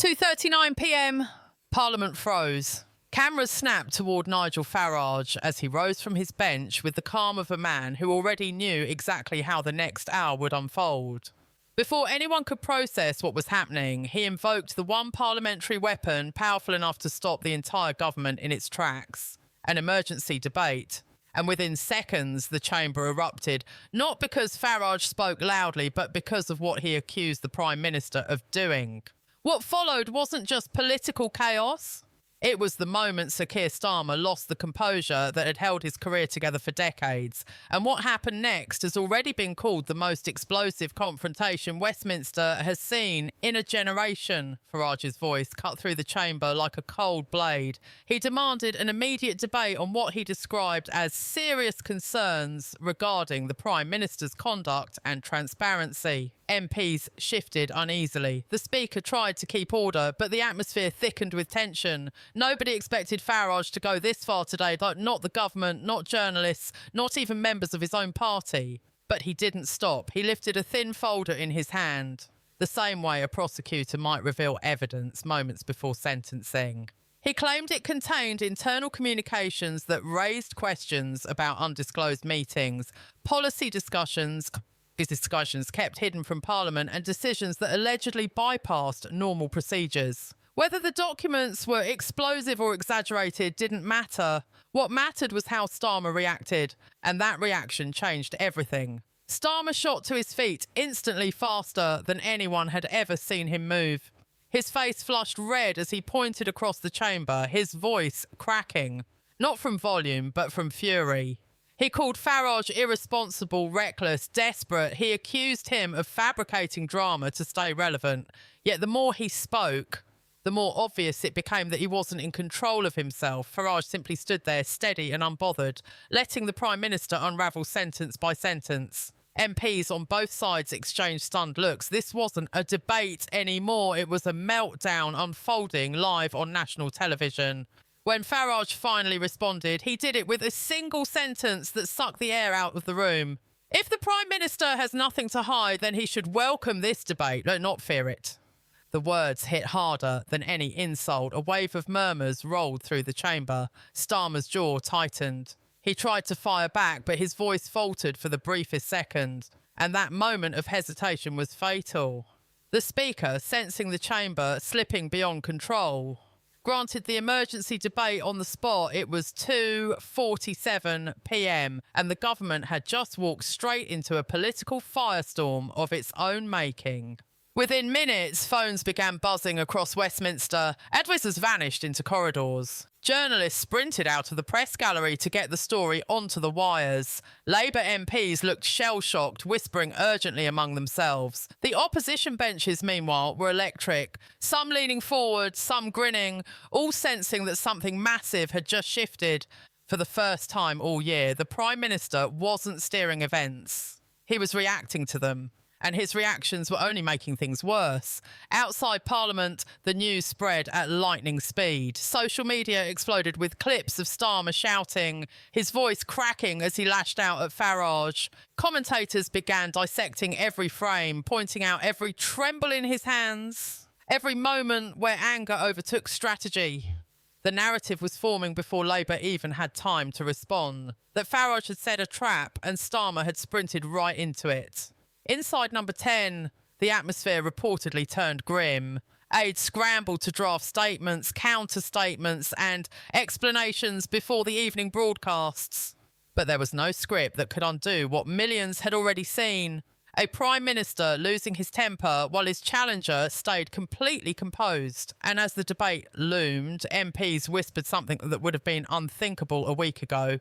2:39 p.m. Parliament froze. Cameras snapped toward Nigel Farage as he rose from his bench with the calm of a man who already knew exactly how the next hour would unfold. Before anyone could process what was happening, he invoked the one parliamentary weapon powerful enough to stop the entire government in its tracks: an emergency debate. And within seconds, the chamber erupted, not because Farage spoke loudly, but because of what he accused the Prime Minister of doing. What followed wasn't just political chaos. It was the moment Sir Keir Starmer lost the composure that had held his career together for decades. And what happened next has already been called the most explosive confrontation Westminster has seen in a generation. Farage's voice cut through the chamber like a cold blade. He demanded an immediate debate on what he described as serious concerns regarding the Prime Minister's conduct and transparency. MPs shifted uneasily. The Speaker tried to keep order, but the atmosphere thickened with tension. Nobody expected Farage to go this far today, not the government, not journalists, not even members of his own party. But he didn't stop. He lifted a thin folder in his hand, the same way a prosecutor might reveal evidence moments before sentencing. He claimed it contained internal communications that raised questions about undisclosed meetings, policy discussions kept hidden from Parliament, and decisions that allegedly bypassed normal procedures. Whether the documents were explosive or exaggerated didn't matter. What mattered was how Starmer reacted, and that reaction changed everything. Starmer shot to his feet instantly, faster than anyone had ever seen him move. His face flushed red as he pointed across the chamber, his voice cracking, not from volume, but from fury. He called Farage irresponsible, reckless, desperate. He accused him of fabricating drama to stay relevant. Yet the more he spoke, the more obvious it became that he wasn't in control of himself. Farage simply stood there, steady and unbothered, letting the Prime Minister unravel sentence by sentence. MPs on both sides exchanged stunned looks. This wasn't a debate anymore. It was a meltdown unfolding live on national television. When Farage finally responded, he did it with a single sentence that sucked the air out of the room. If the Prime Minister has nothing to hide, then he should welcome this debate, not fear it. The words hit harder than any insult. A wave of murmurs rolled through the chamber. Starmer's jaw tightened. He tried to fire back, but his voice faltered for the briefest second, and that moment of hesitation was fatal. The Speaker, sensing the chamber slipping beyond control, granted the emergency debate on the spot. It was 2:47 p.m. and the government had just walked straight into a political firestorm of its own making. Within minutes, phones began buzzing across Westminster. Advisors vanished into corridors. Journalists sprinted out of the press gallery to get the story onto the wires. Labour MPs looked shell-shocked, whispering urgently among themselves. The opposition benches, meanwhile, were electric. Some leaning forward, some grinning, all sensing that something massive had just shifted. For the first time all year, the Prime Minister wasn't steering events. He was reacting to them. And his reactions were only making things worse. Outside Parliament, the news spread at lightning speed. Social media exploded with clips of Starmer shouting, his voice cracking as he lashed out at Farage. Commentators began dissecting every frame, pointing out every tremble in his hands, every moment where anger overtook strategy. The narrative was forming before Labour even had time to respond, that Farage had set a trap and Starmer had sprinted right into it. Inside number 10, the atmosphere reportedly turned grim. Aides scrambled to draft statements, counter-statements and explanations before the evening broadcasts. But there was no script that could undo what millions had already seen. A Prime Minister losing his temper while his challenger stayed completely composed. And as the debate loomed, MPs whispered something that would have been unthinkable a week ago.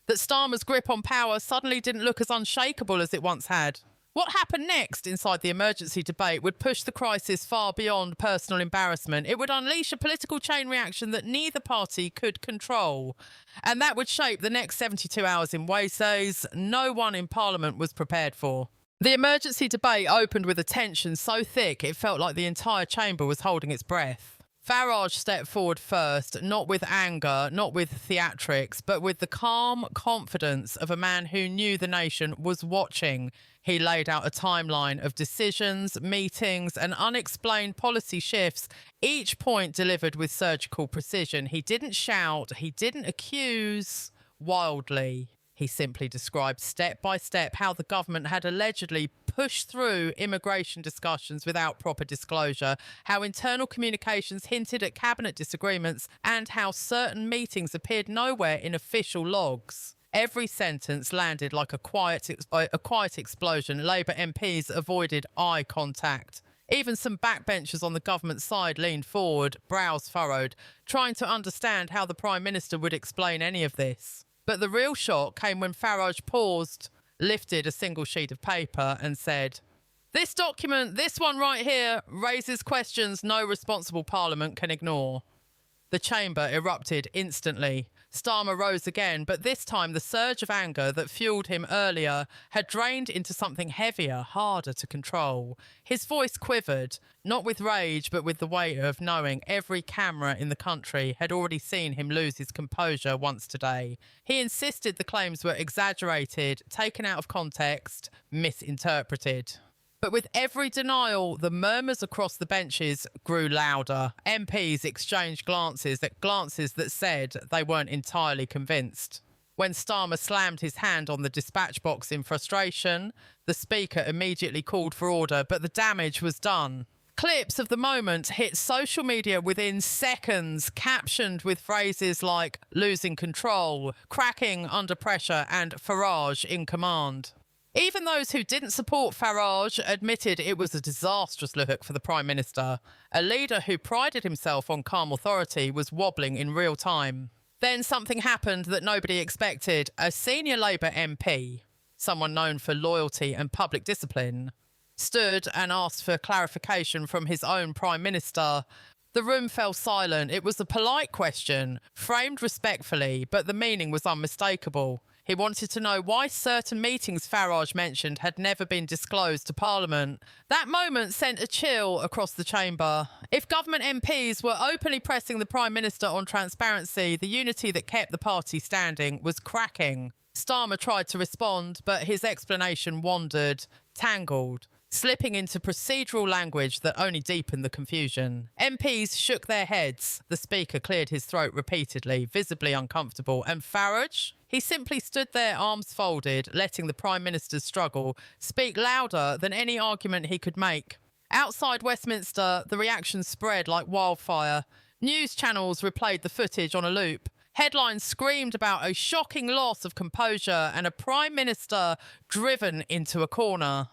That Starmer's grip on power suddenly didn't look as unshakable as it once had. What happened next inside the emergency debate would push the crisis far beyond personal embarrassment. It would unleash a political chain reaction that neither party could control. And that would shape the next 72 hours in ways no one in Parliament was prepared for. The emergency debate opened with a tension so thick it felt like the entire chamber was holding its breath. Farage stepped forward first, not with anger, not with theatrics, but with the calm confidence of a man who knew the nation was watching. He laid out a timeline of decisions, meetings, and unexplained policy shifts, each point delivered with surgical precision. He didn't shout, he didn't accuse wildly. He simply described step by step how the government had allegedly pushed through immigration discussions without proper disclosure, how internal communications hinted at cabinet disagreements, and how certain meetings appeared nowhere in official logs. Every sentence landed like a quiet explosion. Labour MPs avoided eye contact. Even some backbenchers on the government side leaned forward, brows furrowed, trying to understand how the Prime Minister would explain any of this. But the real shock came when Farage paused, lifted a single sheet of paper and said, "This document, this one right here, raises questions no responsible Parliament can ignore." The chamber erupted instantly. Starmer rose again, but this time the surge of anger that fueled him earlier had drained into something heavier, harder to control. His voice quivered, not with rage, but with the weight of knowing every camera in the country had already seen him lose his composure once today. He insisted the claims were exaggerated, taken out of context, misinterpreted. But with every denial, the murmurs across the benches grew louder. MPs exchanged glances that said they weren't entirely convinced. When Starmer slammed his hand on the dispatch box in frustration, the Speaker immediately called for order, but the damage was done. Clips of the moment hit social media within seconds, captioned with phrases like losing control, cracking under pressure, and Farage in command. Even those who didn't support Farage admitted it was a disastrous look for the Prime Minister. A leader who prided himself on calm authority was wobbling in real time. Then something happened that nobody expected. A senior Labour MP, someone known for loyalty and public discipline, stood and asked for clarification from his own Prime Minister. The room fell silent. It was a polite question, framed respectfully, but the meaning was unmistakable. He wanted to know why certain meetings Farage mentioned had never been disclosed to Parliament. That moment sent a chill across the chamber. If government MPs were openly pressing the Prime Minister on transparency, the unity that kept the party standing was cracking. Starmer tried to respond, but his explanation wandered, tangled, slipping into procedural language that only deepened the confusion. MPs shook their heads. The Speaker cleared his throat repeatedly, visibly uncomfortable. And Farage? He simply stood there, arms folded, letting the Prime Minister's struggle speak louder than any argument he could make. Outside Westminster, the reaction spread like wildfire. News channels replayed the footage on a loop. Headlines screamed about a shocking loss of composure and a Prime Minister driven into a corner.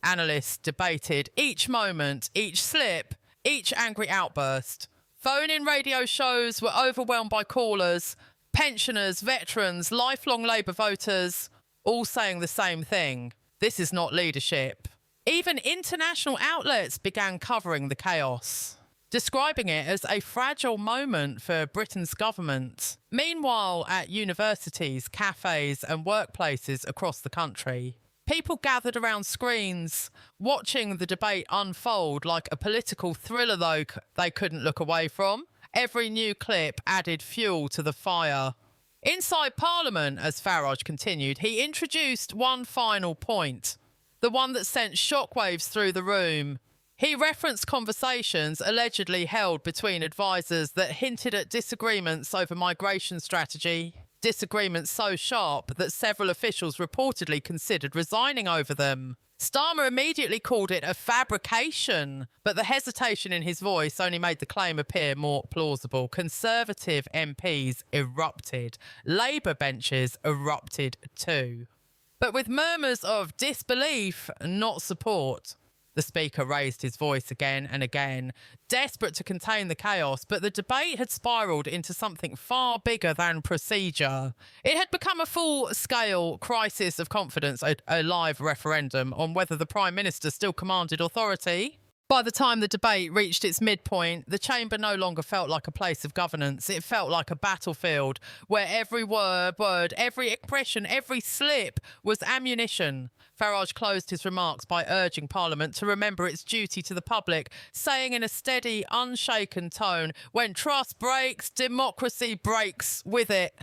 Analysts debated each moment, each slip, each angry outburst. Phone-in radio shows were overwhelmed by callers, pensioners, veterans, lifelong Labour voters, all saying the same thing. This is not leadership. Even international outlets began covering the chaos, describing it as a fragile moment for Britain's government. Meanwhile, at universities, cafes and workplaces across the country, people gathered around screens, watching the debate unfold like a political thriller they couldn't look away from. Every new clip added fuel to the fire. Inside Parliament, as Farage continued, he introduced one final point, the one that sent shockwaves through the room. He referenced conversations allegedly held between advisers that hinted at disagreements over migration strategy, disagreements so sharp that several officials reportedly considered resigning over them. Starmer immediately called it a fabrication, but the hesitation in his voice only made the claim appear more plausible. Conservative MPs erupted. Labour benches erupted too. But with murmurs of disbelief, not support. The Speaker raised his voice again and again, desperate to contain the chaos, but the debate had spiralled into something far bigger than procedure. It had become a full-scale crisis of confidence, a live referendum on whether the Prime Minister still commanded authority. By the time the debate reached its midpoint, the chamber no longer felt like a place of governance. It felt like a battlefield where every word, every expression, every slip was ammunition. Farage closed his remarks by urging Parliament to remember its duty to the public, saying in a steady, unshaken tone, "When trust breaks, democracy breaks with it."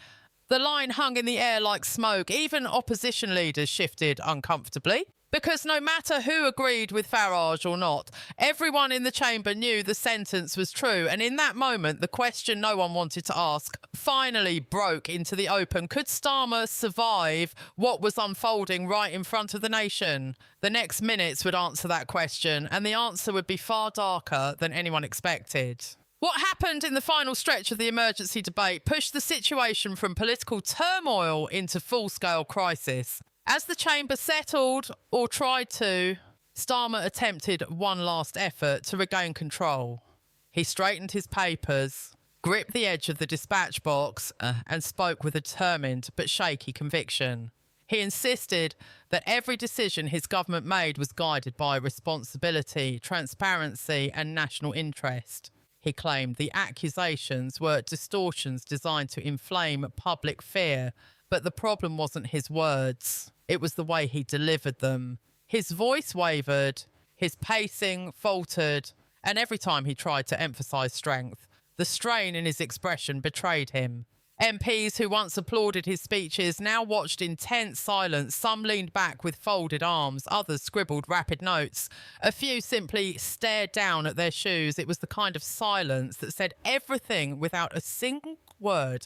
The line hung in the air like smoke. Even opposition leaders shifted uncomfortably. Because no matter who agreed with Farage or not, everyone in the chamber knew the sentence was true. And in that moment, the question no one wanted to ask finally broke into the open. Could Starmer survive what was unfolding right in front of the nation? The next minutes would answer that question, and the answer would be far darker than anyone expected. What happened in the final stretch of the emergency debate pushed the situation from political turmoil into full-scale crisis. As the chamber settled, or tried to, Starmer attempted one last effort to regain control. He straightened his papers, gripped the edge of the dispatch box, and spoke with a determined but shaky conviction. He insisted that every decision his government made was guided by responsibility, transparency, and national interest. He claimed the accusations were distortions designed to inflame public fear, but the problem wasn't his words. It was the way he delivered them. His voice wavered, his pacing faltered, and every time he tried to emphasise strength, the strain in his expression betrayed him. MPs who once applauded his speeches now watched in tense silence. Some leaned back with folded arms, others scribbled rapid notes. A few simply stared down at their shoes. It was the kind of silence that said everything without a single word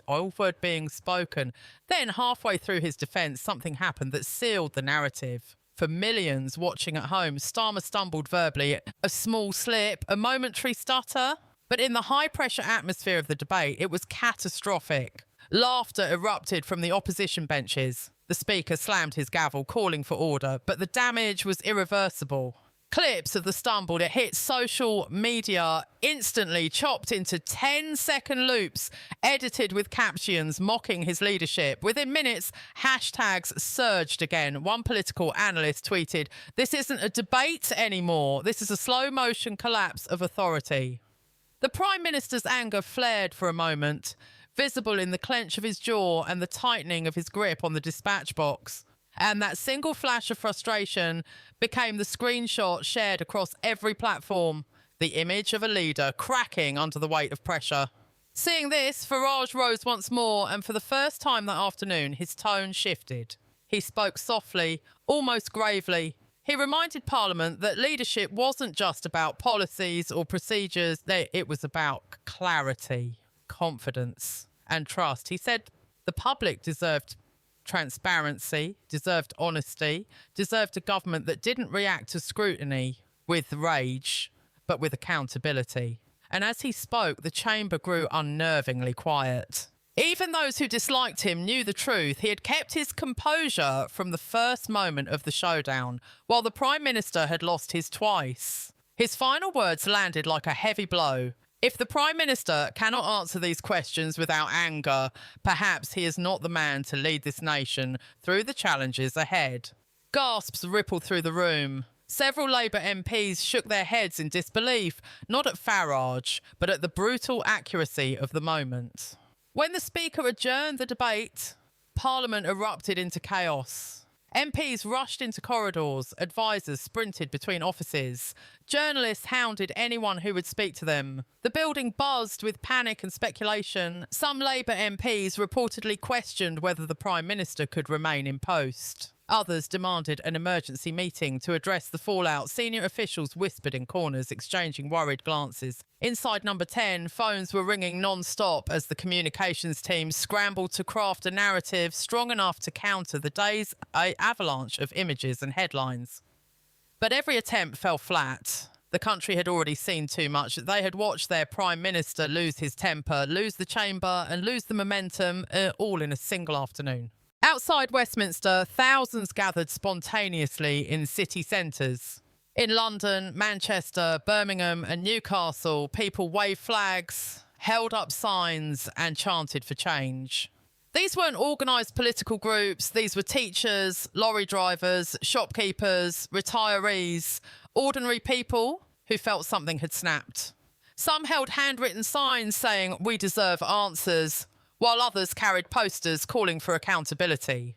being spoken. Then, halfway through his defence, something happened that sealed the narrative. For millions watching at home, Starmer stumbled verbally, a small slip, a momentary stutter. But in the high-pressure atmosphere of the debate, it was catastrophic. Laughter erupted from the opposition benches. The speaker slammed his gavel, calling for order, but the damage was irreversible. Clips of the stumble, it hit social media, instantly chopped into 10-second loops, edited with captions mocking his leadership. Within minutes, hashtags surged again. One political analyst tweeted, "This isn't a debate anymore. This is a slow-motion collapse of authority." The Prime Minister's anger flared for a moment, visible in the clench of his jaw and the tightening of his grip on the dispatch box. And that single flash of frustration became the screenshot shared across every platform, the image of a leader cracking under the weight of pressure. Seeing this, Farage rose once more, and for the first time that afternoon, his tone shifted. He spoke softly, almost gravely. He reminded Parliament that leadership wasn't just about policies or procedures, it was about clarity, confidence, and trust. He said the public deserved transparency, deserved honesty, deserved a government that didn't react to scrutiny with rage, but with accountability. And as he spoke, the chamber grew unnervingly quiet. Even those who disliked him knew the truth. He had kept his composure from the first moment of the showdown, while the Prime Minister had lost his twice. His final words landed like a heavy blow. If the Prime Minister cannot answer these questions without anger, perhaps he is not the man to lead this nation through the challenges ahead. Gasps rippled through the room. Several Labour MPs shook their heads in disbelief, not at Farage, but at the brutal accuracy of the moment. When the Speaker adjourned the debate, Parliament erupted into chaos. MPs rushed into corridors, advisers sprinted between offices, journalists hounded anyone who would speak to them. The building buzzed with panic and speculation. Some Labour MPs reportedly questioned whether the Prime Minister could remain in post. Others demanded an emergency meeting to address the fallout. Senior officials whispered in corners, exchanging worried glances. Inside number 10, phones were ringing non-stop as the communications team scrambled to craft a narrative strong enough to counter the day's avalanche of images and headlines. But every attempt fell flat. The country had already seen too much. They had watched their Prime Minister lose his temper, lose the chamber, and lose the momentum, all in a single afternoon. Outside Westminster, thousands gathered spontaneously in city centres. In London, Manchester, Birmingham and Newcastle, people waved flags, held up signs and chanted for change. These weren't organised political groups. These were teachers, lorry drivers, shopkeepers, retirees, ordinary people who felt something had snapped. Some held handwritten signs saying, "We deserve answers," while others carried posters calling for accountability.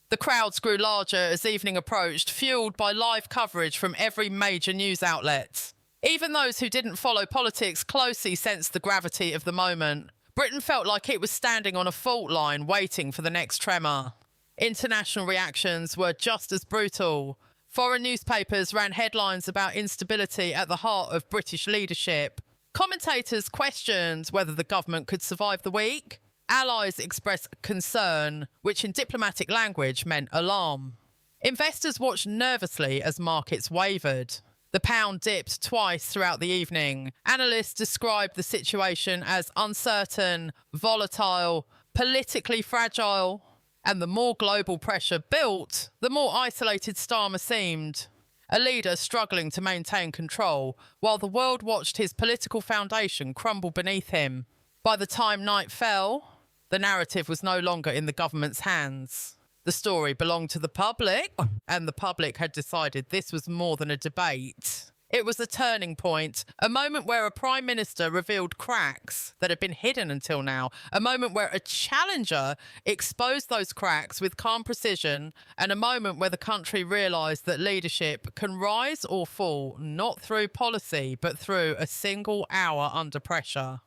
The crowds grew larger as evening approached, fueled by live coverage from every major news outlet. Even those who didn't follow politics closely sensed the gravity of the moment. Britain felt like it was standing on a fault line waiting for the next tremor. International reactions were just as brutal. Foreign newspapers ran headlines about instability at the heart of British leadership. Commentators questioned whether the government could survive the week. Allies expressed concern, which in diplomatic language meant alarm. Investors watched nervously as markets wavered. The pound dipped twice throughout the evening. Analysts described the situation as uncertain, volatile, politically fragile. And the more global pressure built, the more isolated Starmer seemed. A leader struggling to maintain control, while the world watched his political foundation crumble beneath him. By the time night fell, the narrative was no longer in the government's hands. The story belonged to the public, and the public had decided this was more than a debate. It was a turning point, a moment where a Prime Minister revealed cracks that had been hidden until now, a moment where a challenger exposed those cracks with calm precision, and a moment where the country realised that leadership can rise or fall not through policy, but through a single hour under pressure.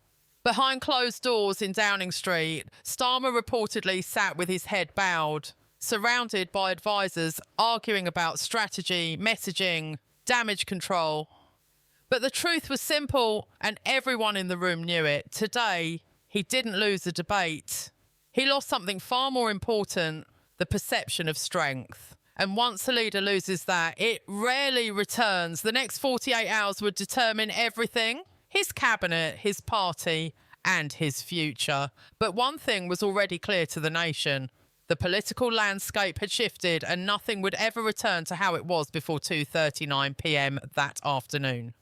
Behind closed doors in Downing Street, Starmer reportedly sat with his head bowed, surrounded by advisors arguing about strategy, messaging, damage control. But the truth was simple, and everyone in the room knew it. Today, he didn't lose the debate. He lost something far more important, the perception of strength. And once a leader loses that, it rarely returns. The next 48 hours would determine everything: his cabinet, his party, and his future. But one thing was already clear to the nation. The political landscape had shifted, and nothing would ever return to how it was before 2:39 p.m. that afternoon.